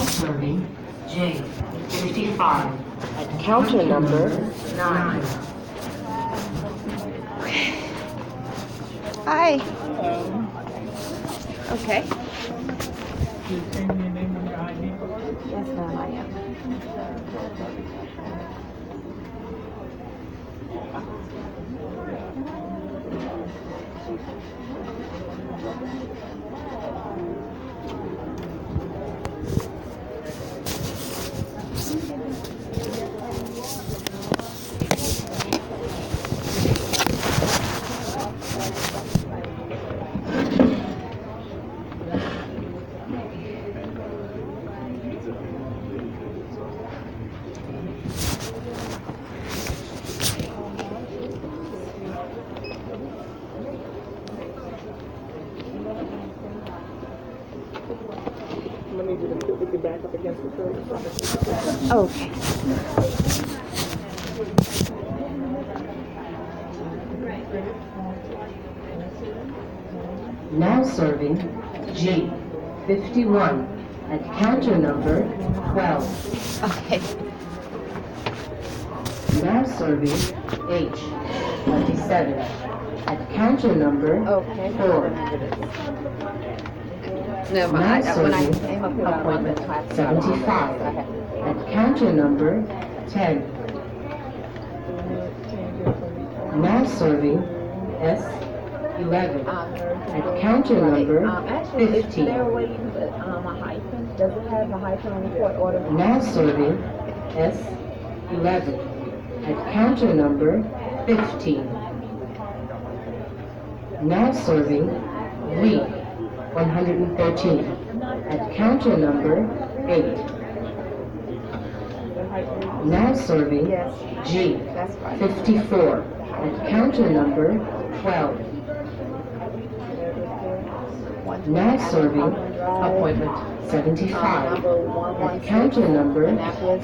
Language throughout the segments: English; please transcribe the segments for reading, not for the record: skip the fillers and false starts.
serving J 55 at counter number 9. Hi. Okay. You send me your name and your ID? Yes, ma'am, I am. I'm gonna need you to put your back up against the curb. Okay. Now serving G 51 at counter number 12. Okay. Now serving H 27 at counter number Okay. 4. No, Now when I serving came up here, appointment 75 at counter number 10. Now serving S 11 at counter number actually, is 15. there a way you can put a hyphen? Does it have a hyphen on the court order? Now serving S 11 at counter number 15. Now serving V 113 at counter number 8. Now serving Yes. G That's right. 54 at counter number 12. Now serving appointment 75 at counter number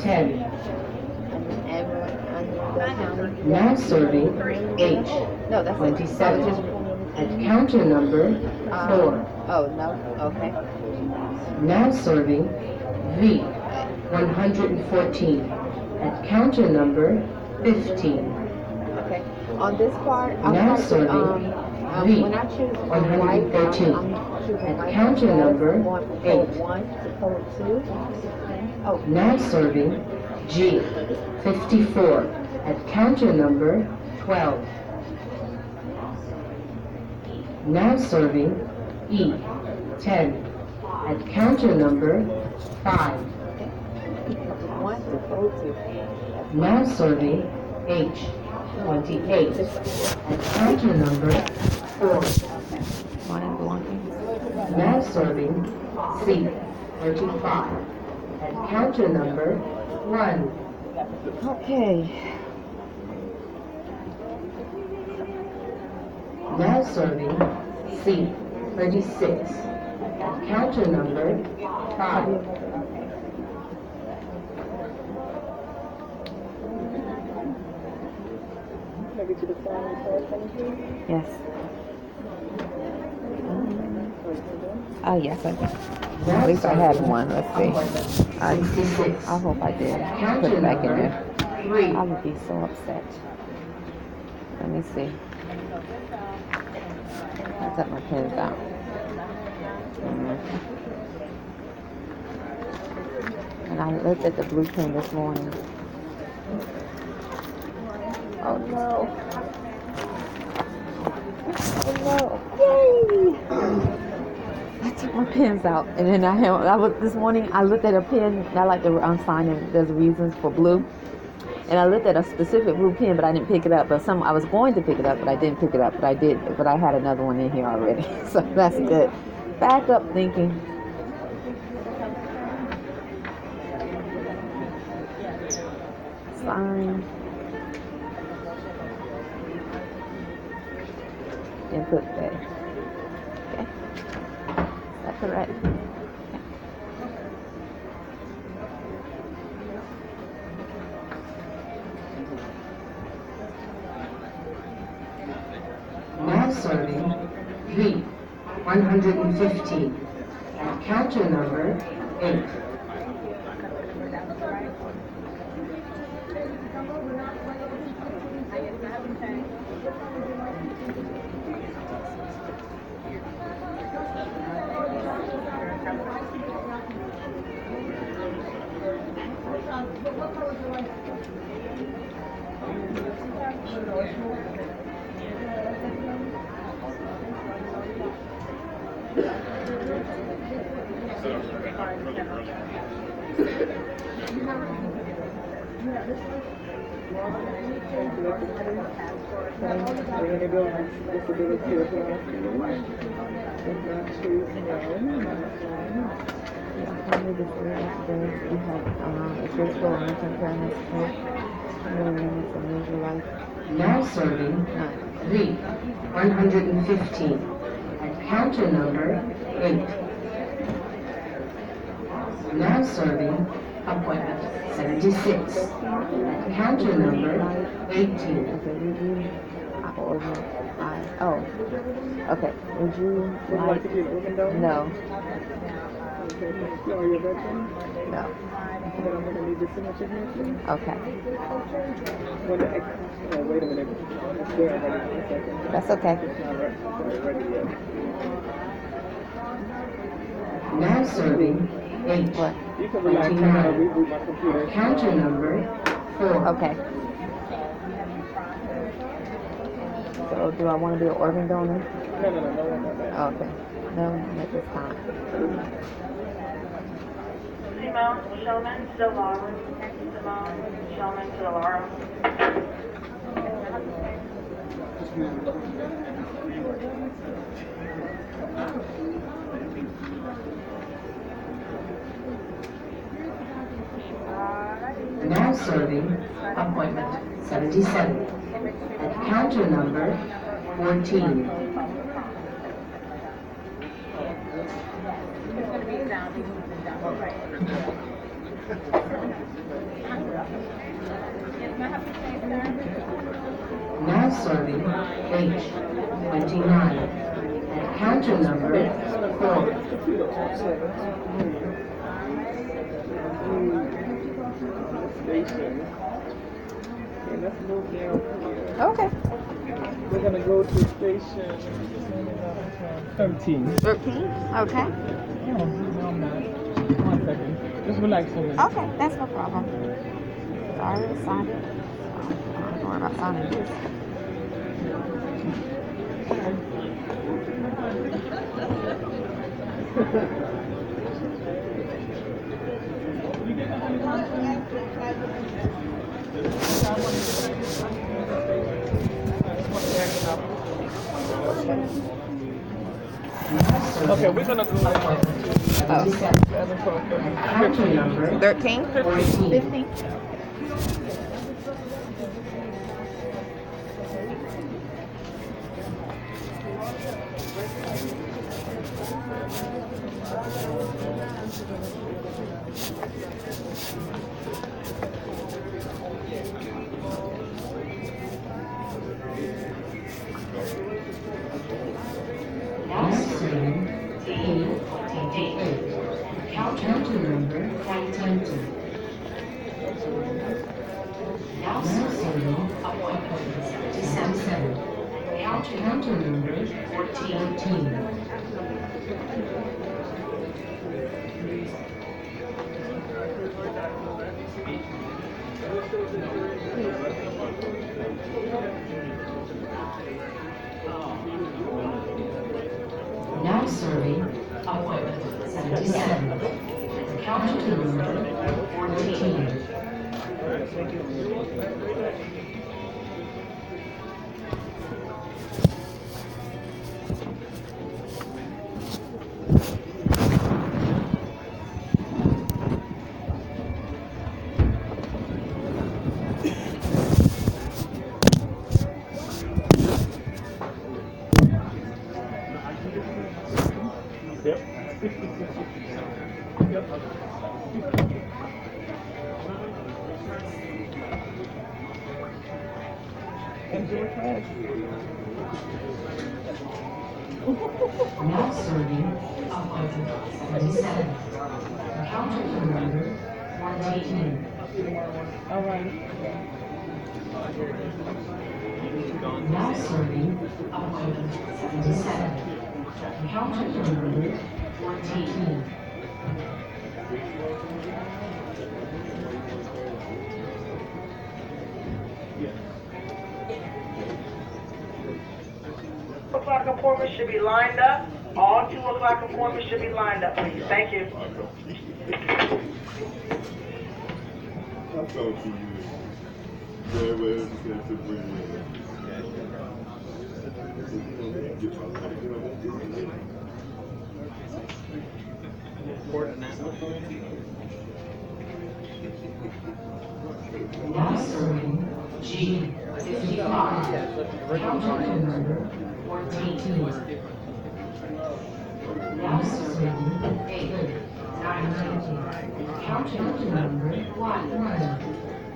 10. Now serving H No, that's 27 at counter number 4. Oh, no? Okay. Now serving V 114 at counter number 15. Okay. On this part, Now serving V when I choose 113 I'm choosing at right counter because number going from 8. code 1 to code 2. Oh, Now serving G 54 at counter number 12. Now serving E 10 at counter number 5. 1 to code 2. Now serving H 28 at counter number 4. One and belongings. Now serving C 35 at counter number 1. Okay. Now serving C 36 at counter number 5. Maybe to the phone and call something? Yes. Oh, yes, I did. At least I had one. Let's see. I hope I did. Put it back in there. 3. I would be so upset. Let me see. I took my pens out. And I looked at the blue pen this morning. Oh no. Oh no. Yay! I took my pens out, and then I was this morning. I looked at a pen. I like to sign in. There's reasons for blue, and I looked at a specific blue pen, but I didn't pick it up. But I was going to pick it up, but I didn't pick it up. But I did. But I had another one in here already, so that's good. Back up thinking. Sign. Input pay. Okay. Is that correct? Okay. Now serving V 115 at counter number 8. Any building disability applies to you? If not, choose no. Family disability, you have a physical or mental impairment, no limits of major life. Now serving 115 at counter number 8. Now serving appointment 76 at counter number 18. Okay, would you, okay, would you Would you like to get organ donor? no, Okay, thank you. Are you a veteran? no, Then I'm going to need your signature here, please. okay, Wait a minute. It's there already. 1 second. that's okay. It's not ready yet. Now serving 8. What? You can relax and I'll reboot my computer. Counter number 4. Okay. So do I want to be an organ donor? No, Okay. No, at this time. Simone Showman Delara. Simone Showman Delara. Now serving appointment 77 at counter number 14. Now serving H29 at counter number 4. Station. Okay, let's move down here. Okay. We're going to go to station 13. 13? Okay. No, I'm not. 1 second. Just relax a minute. Okay, that's no problem. I already signed it. Don't worry about signing this. Okay, we're going to go like Counter number 13? 14. 15? Now serving A28. Counter number 20. Now serving appointment 77. Counter number 14. Now serving appointment 77. Counter number 14. Yep. Yep. Enjoy class. Now serving appointment 77. Counter number 14. All right. Now serving appointment 77. Counter number 14. O'clock appointment should be lined up. All 2 o'clock appointments should be lined up, please. Thank you. I thought you very well said to bring Now serving G55. Counter number 14. Now serving 8, 19. Counter number 1.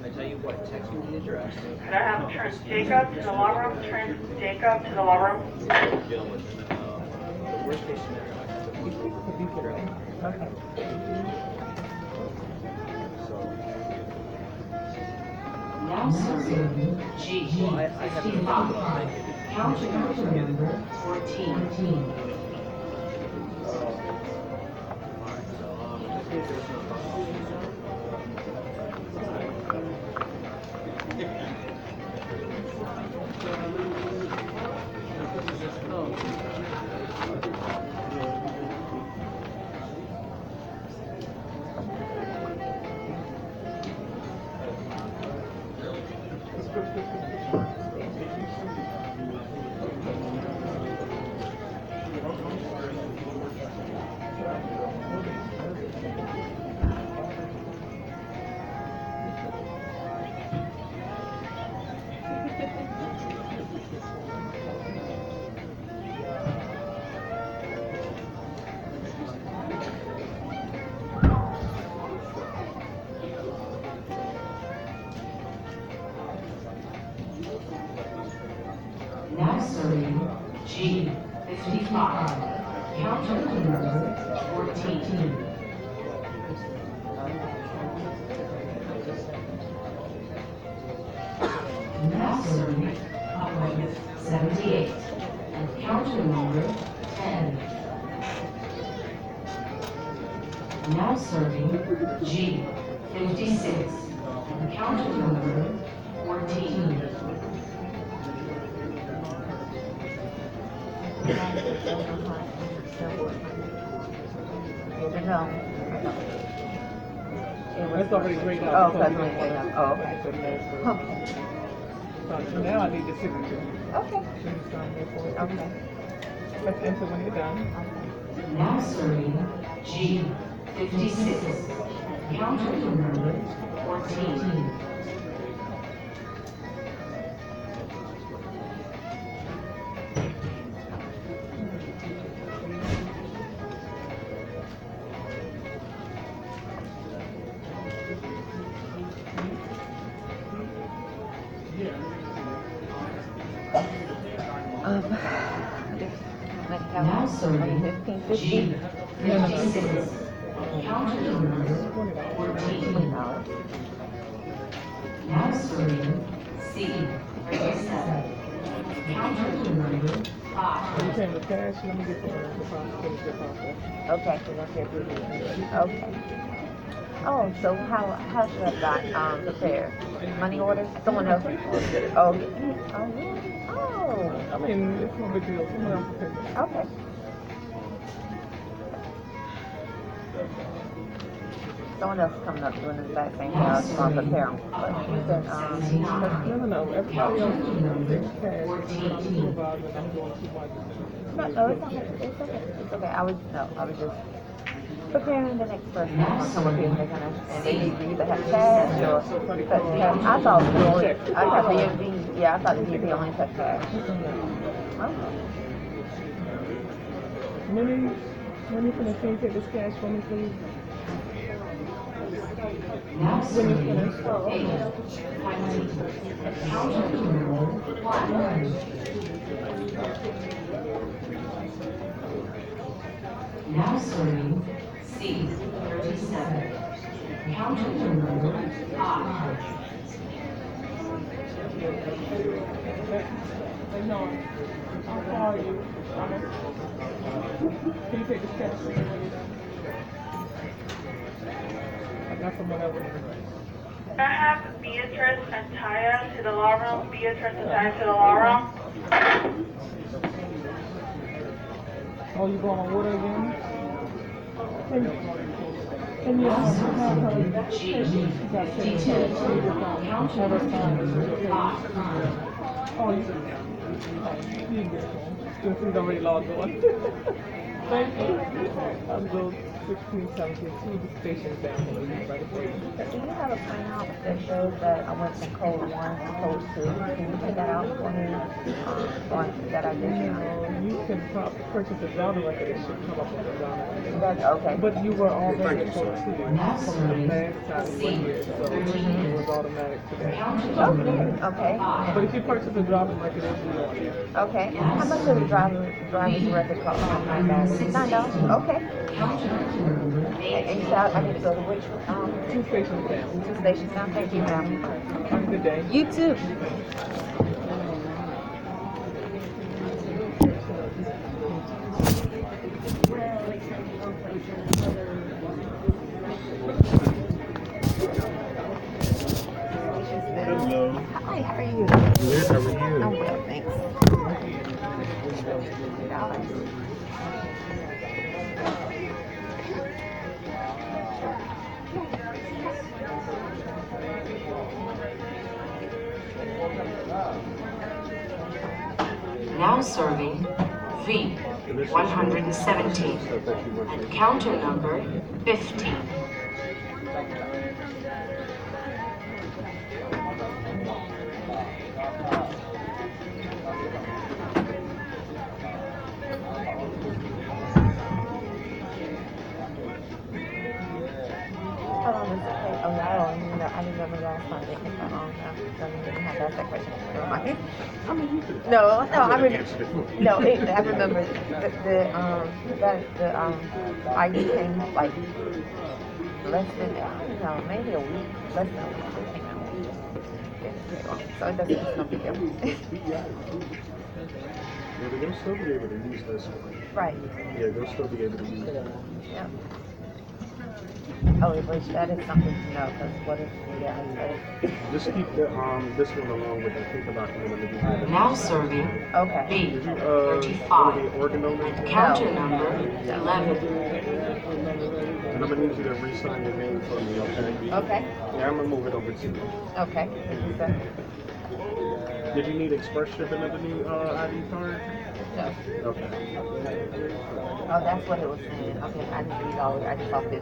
I tell you what, text me the address. Could I have Jacob to the law room? Jacob to the law room. Dealing with the worst case scenario. Okay. Now serving G55. Counter number 14. Now serving G55. Counter number 14. Now serving appointment 78. And counter number 10. Now serving G56. And counter number 14. No. That's already grayed Oh, out. that's already grayed out. Oh, okay. So now I need the signature. Okay. Should you sign here for it? Okay. Let's enter when you're done. Now serving G56. Counter number 14. Now serving G56. Counter number 14. Now serving C37. Counter number 5. You paying the cash? Let me get the process. Okay. Okay. Oh, so how should I prepare? Money order? Someone else? Oh, really? Oh. I mean, it's no big deal. Someone else will take it. Okay. Someone else coming up doing the exact same thing. I was going to prepare them. But you said, No. Everybody else is cash. I'm supervising. I'm doing too much. no, it's okay. It's okay. It's okay. I was just preparing the next person to come up here and they're gonna, and they either have cash or, I thought DMV, yeah, I thought DMV only took cash. Okay. Minnie, can you take this cash for me, please? Now When you serving finish. 8. Counter number 1. Now serving C37. Counter number 5. No, I'll call you. Can you take this cash for me, please? I got someone else. I have Beatrice and Taya to the law room. Beatrice and Taya to the law room. Oh, you going on water again? Can you have her take you got to take her to the other side of the page? Oh, you can get home. Since he's already logged on. Thank you. I'll go 16, 17, 2 stations down here. Right away. Do you have a printout that shows that I went from code 1 to code 2? Can you take that out for me? Or that I did? You can purchase a driver record. It should come up with a driver record. Okay. But you were already a code 2 from the last time we were here, so it was automatic today. Okay. But if you purchase a driver record, it'll be on there. Okay. How much does a driver's record cost? $9. $9? Okay. And so I need to go to which, 2 stations down. 2 stations now? Thank you, ma'am. Have a good day. You too. Hello. Hi, how are you? Good, how are you? I'm well, thanks. Now serving V117 and counter number 15. How long does it take? Oh, yeah, I don't even know. I remember last time they took that long. Now doesn't even have that separation. Never mind. No, I remember. No, I remember the ID came like less than maybe a week, less than a week. It came out. So it doesn't. It's no big deal. Yeah, they'll still be able to use this one. Right. Yeah, they'll still be able to use it. Yeah. Oh, but that is something to know, because what if, Just keep the this one along with the paper document in the beginning. Now serving okay. Did you B35 want to be organ donor? and counter number 11. And I'm gonna need you to re-sign your name for me, okay? Okay. Yeah, I'm gonna move it over to you. Okay. Did you need express shipping of the new ID card? No. Okay. Oh, that's what it was saying. Okay, I didn't read all of it. I just saw 15.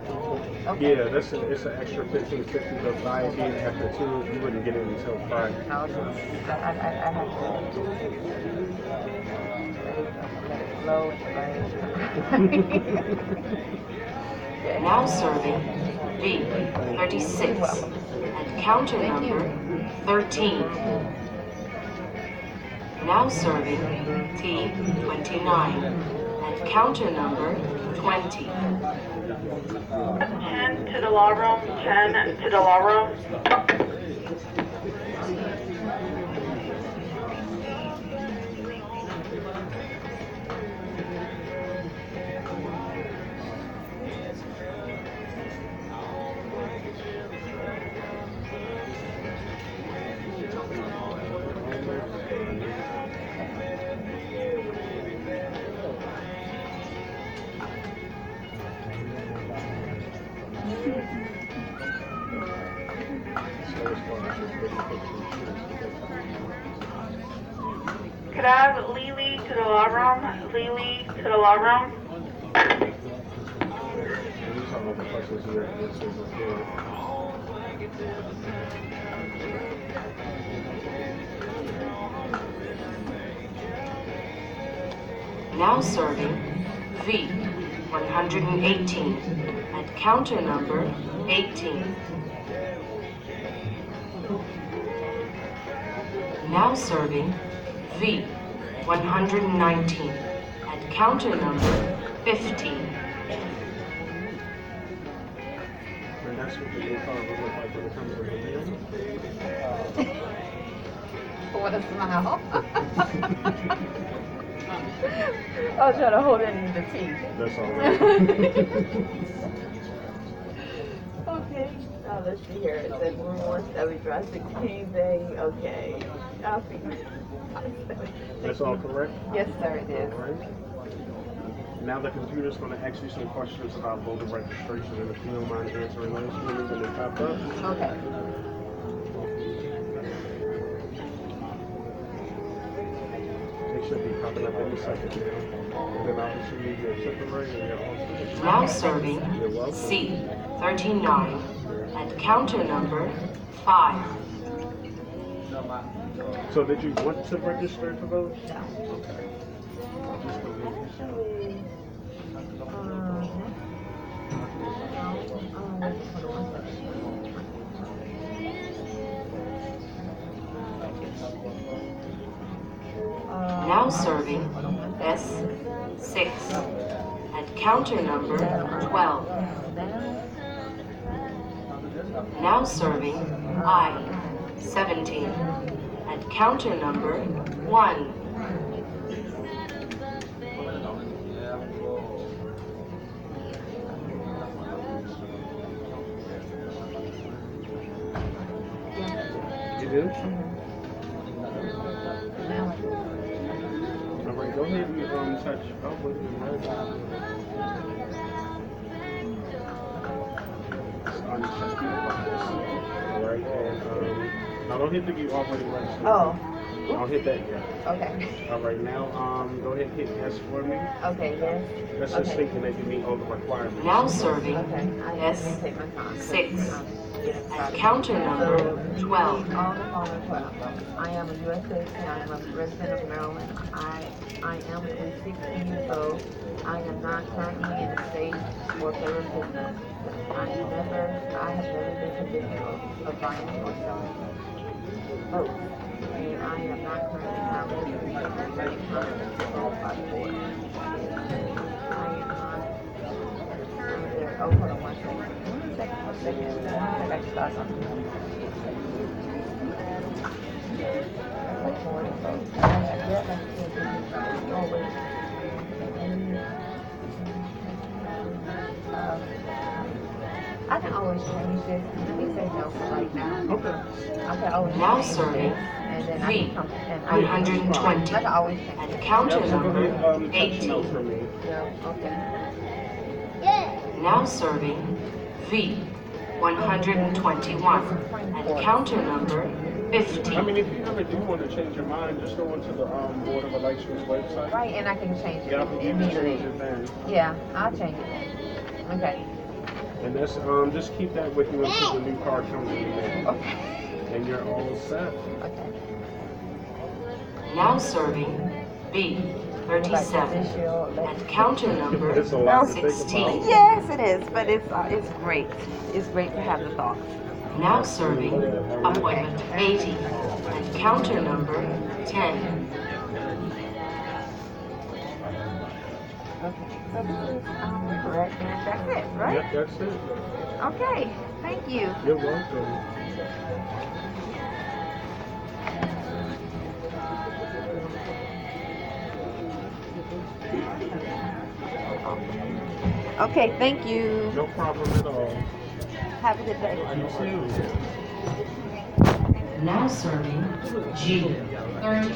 Okay. Yeah, it's an extra $15.50, but by it being after 2, you wouldn't get it until 5. I have to let it flow and Now serving B36 and counter number 13. Now serving T29 and counter number 20. 10 to the law room, 10 to the law room. Could I have Lily to the law room? Lily to the law room. Now serving V118 and counter number 18. Now serving V119 and counter number 15. And that's what the new car would look like when it comes to the video. what a smile. I was trying to hold it in the teeth. That's all right. Okay. Now let's see here. It says room 170, drive 16 Bay. Okay. I'll see. That's all correct? Yes, sir, it is. All right. Now the computer's going to ask you some questions about voter registration, and if you don't mind answering those for me when they pop up. Okay. They should be popping up any second now. And then I'll issue you your temporary and your also. Now serving C39 at counter number 5. So did you want to register to vote? No. Okay. Now serving S6 at counter number 12. Now serving I-17 at counter number 1. You do? All right, go ahead and touch. Oh, wait a minute. All right, and now don't hit the you already registered. Oh. Don't hit that yet. Okay. All right, now go ahead and hit yes for me. Okay, yes. That's just thinking that you meet all the requirements. Now serving Okay. I S take my time. 6 Get at started. counter number 12. All the following 12. I am a U.S. citizen. I am a resident of Maryland. I am at least 16 years old. I am not currently in the state or federal system. I have never been convicted of violence or self-vote. And I am not currently having any conduct by the court. I am not. Oh, hold on 1 second. 1 second. I just saw something. I can always change this. Let me say no for right now. Okay. I can always Now change serving this, and then I V can come and 120 I can always change at it. counter Yeah, so go ahead, number touch no 18. for me. No, okay. Now serving V 121 at counter number I 15. mean, if you ever do want to change your mind, just go into the Board of Elections website. Right, and I can change it Yeah, you can immediately. change it then. Yeah, I'll change it. Okay. And that's just keep that with you until the new card comes in the mail. Okay. And you're all set. Okay. Now serving B 37 at counter number It's a lot to think 16. about. Yes, it is, but it's great. It's great to have the thought. Now serving appointment 80 at counter number 10. Okay. So this is correct, and that's it, right? Yep, that's it. Okay. Thank you. You're welcome. Okay. Thank you. No problem at all. Have a good day. You too. Now serving G 30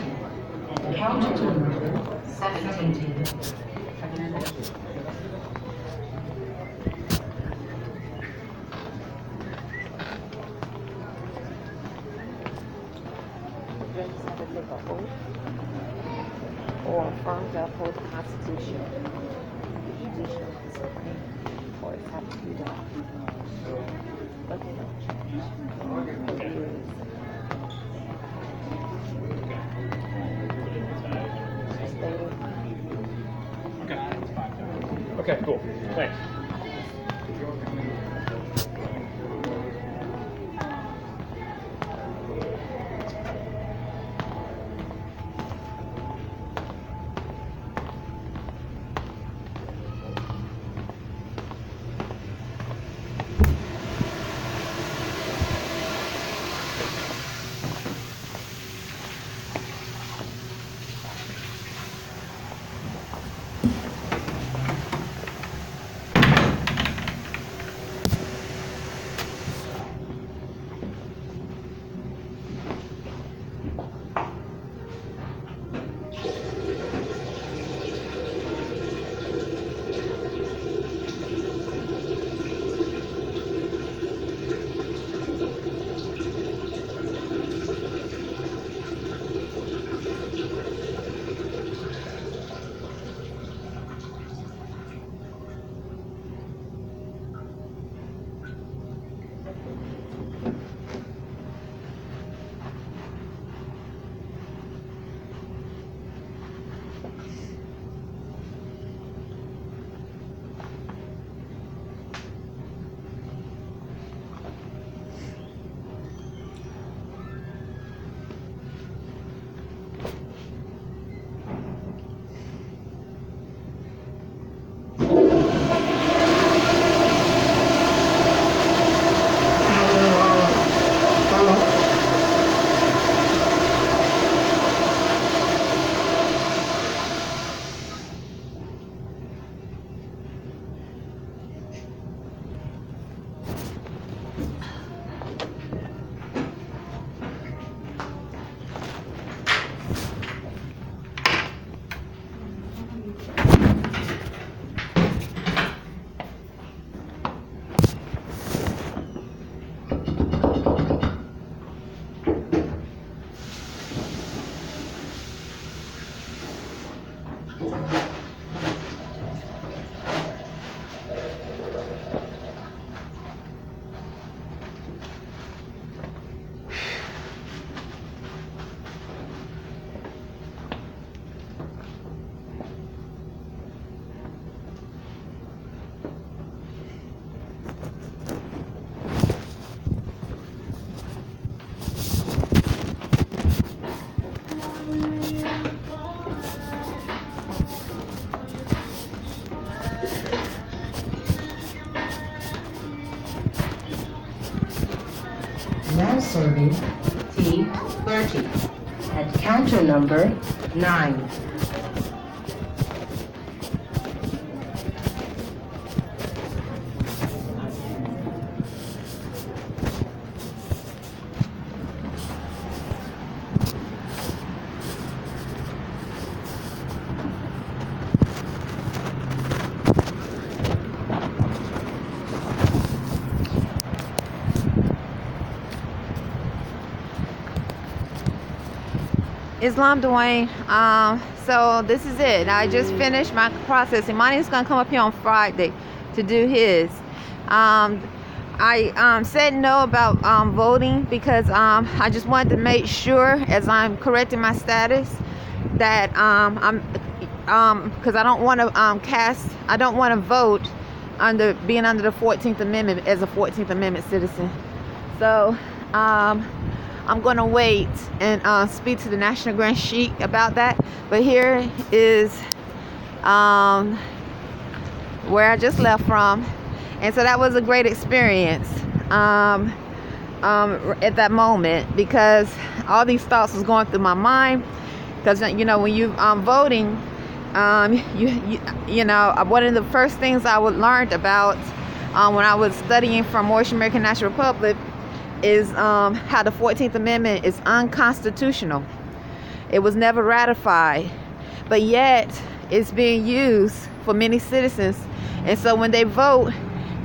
at counter number 17. Or affirm to uphold the Constitution, the tradition of the Supreme Court have to be done. Okay, cool. Thanks. Now serving T30 at counter number 9. Islam Dwayne. So this is it. I just finished my processing. Monty's gonna come up here on Friday to do his. I said no about voting because I just wanted to make sure, as I'm correcting my status, that I'm because I don't want to I don't want to vote being under the 14th Amendment as a 14th Amendment citizen. So I'm going to wait and speak to the National Grand Sheik about that. But here is where I just left from. And so that was a great experience at that moment, because all these thoughts was going through my mind. Because, you know, when you voting, you know, one of the first things I learned about when I was studying from Moorish American National Republic is how the 14th Amendment is unconstitutional. It was never ratified, but yet it's being used for many citizens. And so when they vote,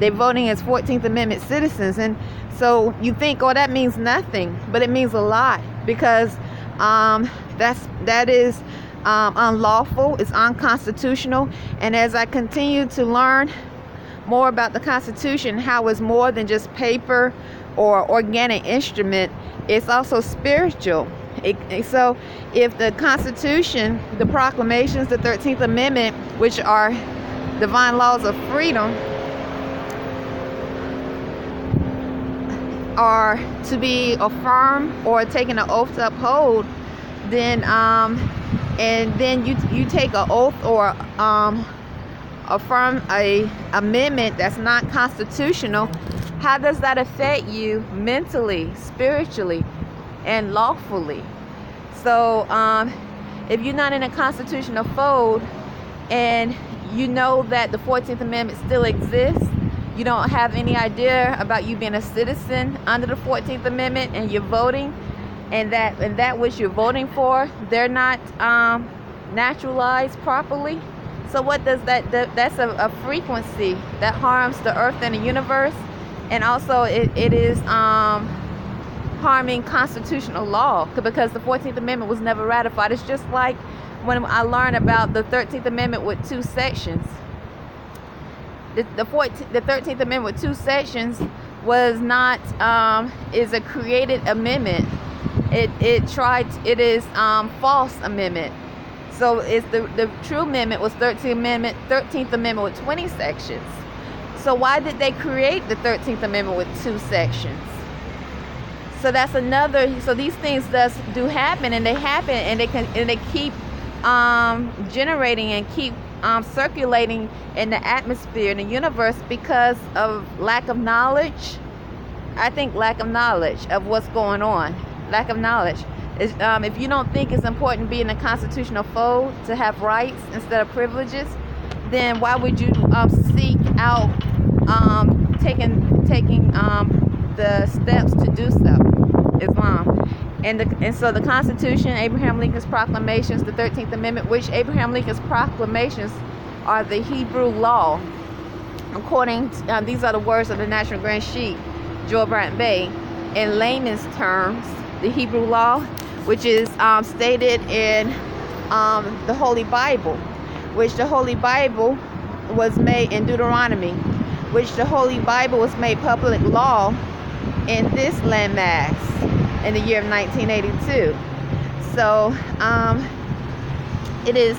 they're voting as 14th Amendment citizens. And so you think, oh, that means nothing, but it means a lot, because that is unlawful, it's unconstitutional. And as I continue to learn more about the Constitution, how it's more than just paper or organic instrument, it's also spiritual. So if the Constitution, the proclamations, the 13th Amendment, which are divine laws of freedom, are to be affirmed or taken an oath to uphold, then and then you take an oath or affirm a amendment that's not constitutional, how does that affect you mentally, spiritually, and lawfully? So if you're not in a constitutional fold and you know that the 14th Amendment still exists, you don't have any idea about you being a citizen under the 14th Amendment, and you're voting, and that which you're voting for, they're not naturalized properly. So what does that's a frequency that harms the earth and the universe, and also it is harming constitutional law, because the 14th Amendment was never ratified. It's just like when I learned about the 13th Amendment with 2 sections. The 13th Amendment with 2 sections was not is a created amendment. It is false amendment. So it's the true amendment was 13th Amendment with 20 sections. So why did they create the 13th Amendment with 2 sections? So that's another. So these things do happen, and they happen, and they keep generating and keep circulating in the atmosphere, in the universe, because of lack of knowledge. I think lack of knowledge of what's going on. Lack of knowledge. If you don't think it's important to be in a constitutional fold, to have rights instead of privileges, then why would you seek out taking the steps to do so? Islam. And so the Constitution, Abraham Lincoln's proclamations, the 13th Amendment, which Abraham Lincoln's proclamations are the Hebrew law. According to, these are the words of the National Grand Sheik, Arrington-Bey. In layman's terms, the Hebrew law, which is stated in the Holy Bible, which the Holy Bible was made in Deuteronomy, which the Holy Bible was made public law in this landmass in the year of 1982. So it is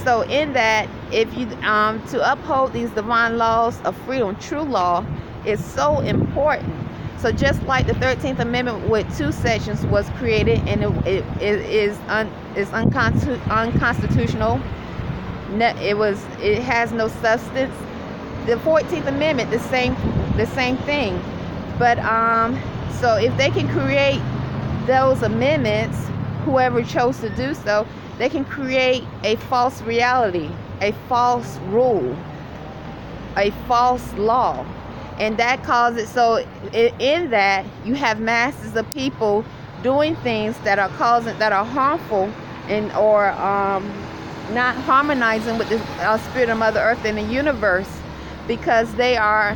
so in that, if you to uphold these divine laws of freedom, true law, is so important. So just like the 13th Amendment with 2 sections was created, and it is unconstitutional. It has no substance. The 14th Amendment, the same thing. But so if they can create those amendments, whoever chose to do so, they can create a false reality, a false rule, a false law. And that causes, so in that you have masses of people doing things that are harmful and or not harmonizing with the spirit of Mother Earth and the universe, because they are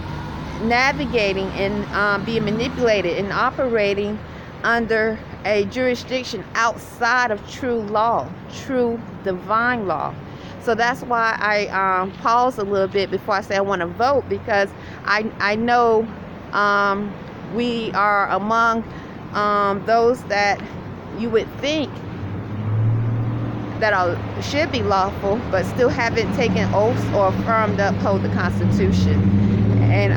navigating and being manipulated and operating under a jurisdiction outside of true law, true divine law. So that's why I pause a little bit before I say I want to vote, because I know we are among those that you would think that should be lawful, but still haven't taken oaths or affirmed to uphold the Constitution. And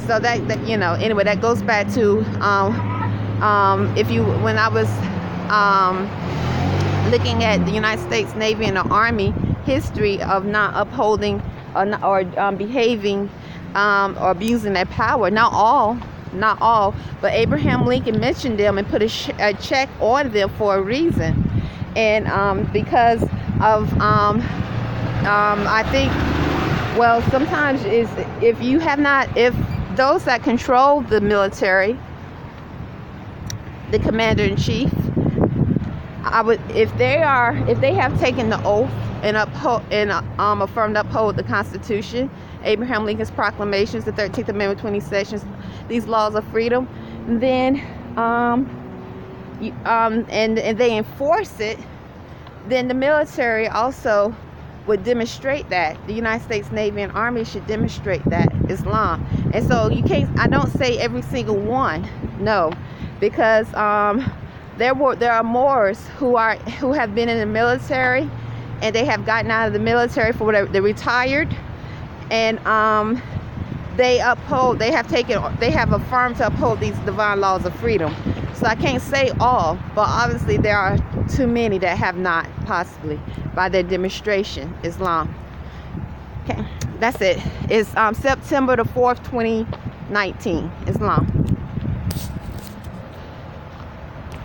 so that you know, anyway, that goes back to when I was looking at the United States Navy and the Army history of not upholding or behaving or abusing their power. Not all, but Abraham Lincoln mentioned them and put a check on them for a reason. And because of I think, well, sometimes is if those that control the military, the commander-in-chief, if they have taken the oath and affirmed to uphold the Constitution, Abraham Lincoln's proclamations, the 13th Amendment, 20 sections, these laws of freedom, then and they enforce it, then the military also would demonstrate that. The United States Navy and Army should demonstrate that Islam. And so I don't say every single one, no, because there are Moors who have been in the military, and they have gotten out of the military for whatever, they're retired, and they have affirmed to uphold these divine laws of freedom. So I can't say all, but obviously there are too many that have not, possibly by their demonstration, Islam. Okay, that's it. It's September the 4th, 2019, Islam.